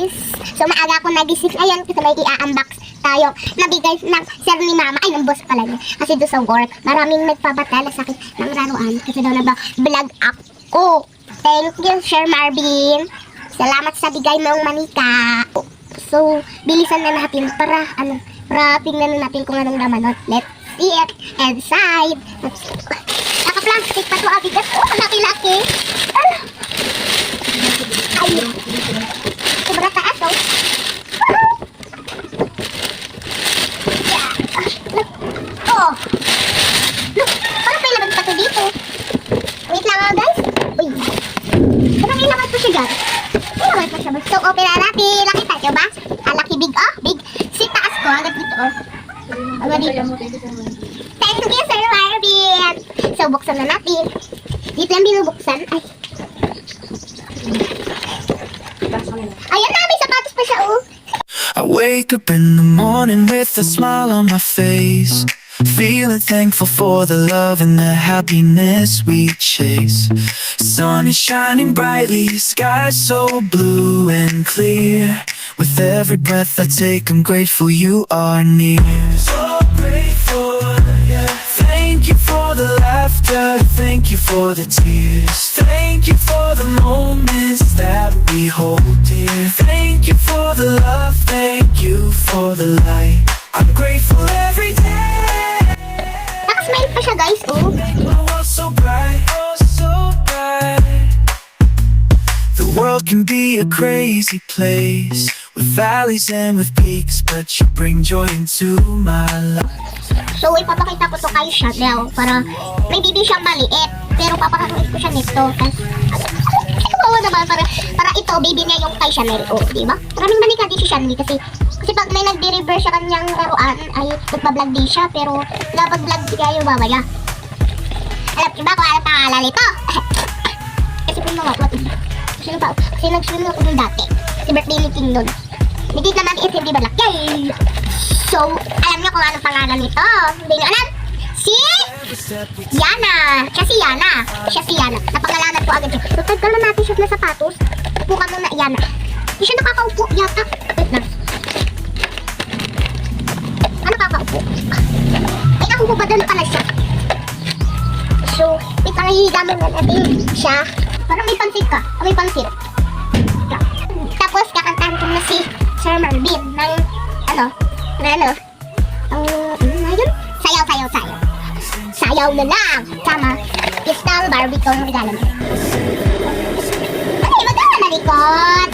guys. So maaga ako nagising ngayon kasi may i-unbox tayo nabigay ng sir ni mama, ay ng boss pala niya. Kasi doon sa work, maraming nagpabatala sa akin ng laruan kasi daw nag-vlog ako. Thank you, Sir Marvin. Salamat sa bigay mong manika. So, bilisan na natin para tingnan natin kung anong laman. Let's see it inside. Naka-plastic pa to, abigat. Oh, laki-laki. Ay, sobra taas, oh. Oh, look, parang may laman pa to dito. Wait lang, guys. Uy, parang may laman pa siya dyan. May laman pa siya. So, open na natin. Nakita nyo ba? Laki, big, oh, big. Si taas ko, agad dito, oh. Agad dito. Thank you, Sir Marvin. So, buksan na natin. Dito yung binubuksan. Ay. Ayan na, may sapatos pa siya, oh. I wake up in the morning with a smile on my face, feeling thankful for the love and the happiness we chase. Sun is shining brightly, sky so blue and clear. With every breath I take, I'm grateful you are near. So grateful, yeah. Thank you for the laughter, thank you for the tears, thank you for the moments that we hold dear. Thank you for the love, thank you for the light. I'm grateful every day. Nakasmile pa siya, guys, oh. Oh, so bright, oh, so bright. The world can be a crazy place, with valleys and with peaks, but you bring joy into my life. So, ipapakita ko to kay Chanel para may bibi siyang maliit. Pero papakatuin ko siya nito. Kawawa naman para ito, baby niya yung kay Chanel. O, diba? Maraming manika din si Chanel kasi pag may nagde-reverse sa kanyang laruan ay nagpa-vlog din siya. Pero napag-vlog siya yung babaya. Alam niyo ba kung ano pangalan nito? Kasi kung nawawat. Kasi nag-swim ako nun dati. Si birthday ni King nun. Hindi naman hindi balak. Yay! So, alam niyo kung anong pangalan nito? Hindi niyo alam? Si Yana. Siya si Yana. Napangalanan ko agad siya. So, tagkalan natin siya na sapatos. Upo ka muna, Yana. Hindi siya nakakaupo yata. Wait na. Ano nakakaupo? Ay, nakupo ba doon pala siya? So, wait lang, hihigamon na natin siya. Parang may pansit ka. May pansit. Tapos, kakantahan ko na si Sir Marvin ng ayun, sayaw na lang sama Crystal Barbie ko ng regalo mo. Ay, maganda na likod.